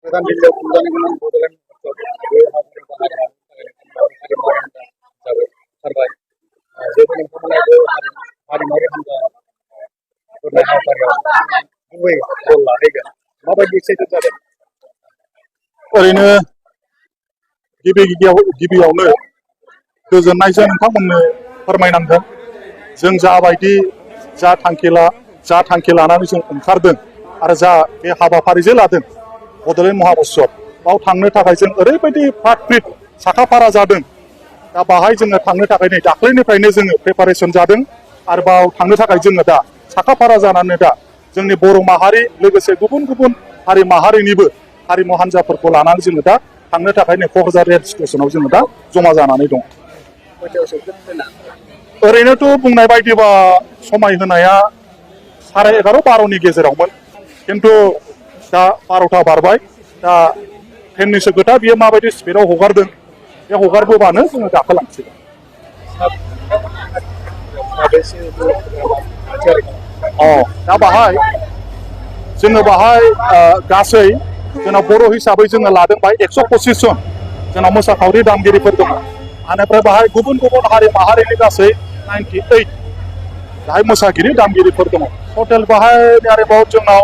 गोदान दिल्लीयाव खुंजानो गोनां बड'लेण्ड ओंखारबाय जेबो नोंथांमोनाबो हारिमुआरि हान्जाफोरनि हाबाफारियाव गुबै रल लाहैगोन माबायदि एक्साइटेड जादों? ओरैनो गिबियावनो गोजोननायजों नोंथांमोननो फोरमायनांगोन जों जा थांखि लानानै जों ओंखारदों आरो जा बे हाबाफारिजों लादों बड'लेण्ड महात्सव बाव थांनो थाखाय जों ओरैबायदि फ्रात फ्रित साखाफारा जादों दा बाहाय जोङो थांनो थाखाय नै दाख्लैनिफ्रायनो जोङो प्रिपारेसन जादों आरो बाव थांनो थाखाय जोङो दा साखाफारा जानानै दा जोंनि बर' माहारि लोगोसे गुबुन गुबुन हारि माहारिनिबो हारिमु हान्जाफोरखौ लानानै जोङो दा थांनो थाखाय नै क'क्राझार रेल स्टेसनाव जोङो दा जमा जानानै दं। ओरैनोथ' बुंनाय बायदिबा समाय होनाया 11:30-12नि गेजेरावमोन खिन्थु दा 12ता बारबाय दा ट्रेननिसो खोथा बियो माबायदि स्पिडआव हगारदों बे हगारबोबानो जोङो गाखोलांसिगोन। दा बाहाय जोङो गासै जोंनाव बर' हिसाबै जोङो लादों बाहाय 125 जन जोंनाव मोसाखावरि दामगिरिफोर दङ आनिफ्राय बाहाय गुबुन गुबुन हारि माहारिनि गासै 98 बाहाय मोसागिरि दामगिरिफोर दङ टटेल बाहाय आरोबाव जोंनाव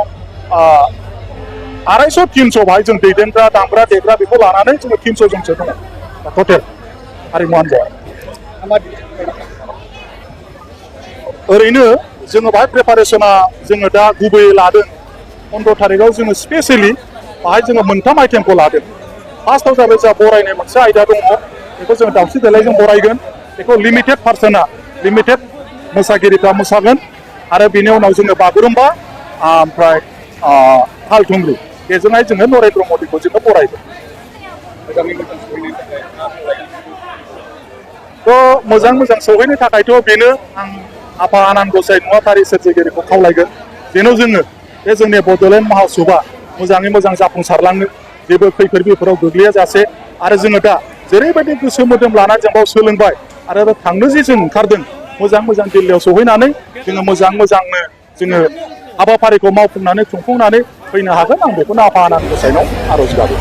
250-300 बाहाय जों दैदेनग्रा दामग्रा देग्रा बेखौ लानानै जोङो 300 जनसो दङ टटेल हारिमु हान्जाया। ओरैनो जोङो बाहाय प्रिपारेसना जोङो दा गुबैयै लादों 15 तारिखआव जोङो स्पेसियेलि बाहाय जोङो मोनथाम आइटेमखौ लादों। फार्स्टआव जाबाय जोंहा बरायनाय मोनसे आयदा दङ बेखौ जोङो दावस्रि देलायजों बरायगोन बेखौ लिमिटेड मोसागिरिफ्रा मोसागोन आरो बेनि उनाव जोङो बागुरुम्बा ओमफ्राय हाल थुंग्रि बेजोंहाय जोङो नरेन्द्र मदिखौ जोङो बरायगोन। मोजां सौहैनो थाखायथ' बेनो आं आफा आनान गसाइ नुवाथारि सोरजिगिरिखौ खावलायगोन जेन' जोङो बे जोंनि बड'लेण्ड महात्सवआ मोजाङै मोजां जाफुंसारलाङो जेबो खैफोद बिफोराव गोग्लैयाजासे आरो जोङो दा जेरैबायदि गोसो मोदोम लानानै जों बाव सोलोंबाय आरो थांनो जे जों ओंखारदों मोजां दिल्लीयाव सौहैनानै जोङो मोजांनो जोङो हाबाफारिखौ मावफुंनानै खुंफुंनानै फैनो हागोन आं बेखौनो आफा आनान गसाइनाव आर'ज गाबो।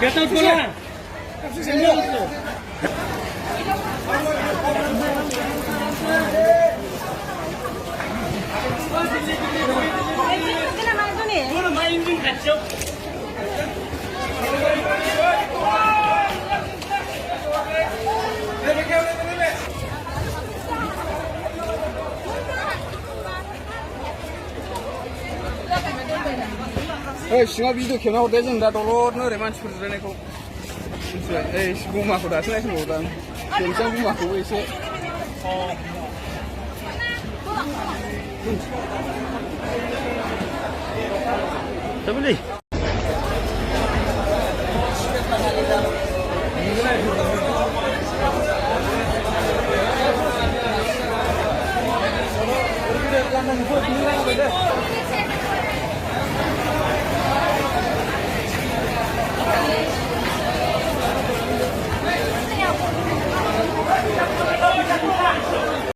¿Qué tal por ahí? सिङाव भिडिअ खेबना हरदो जों दा दलदनो ओरै मानसिफोर जिरायनायखौ मिथिबाय गुमाखौ दासो नायसनबावदां खेबसां गुमाखौबो एसे Somni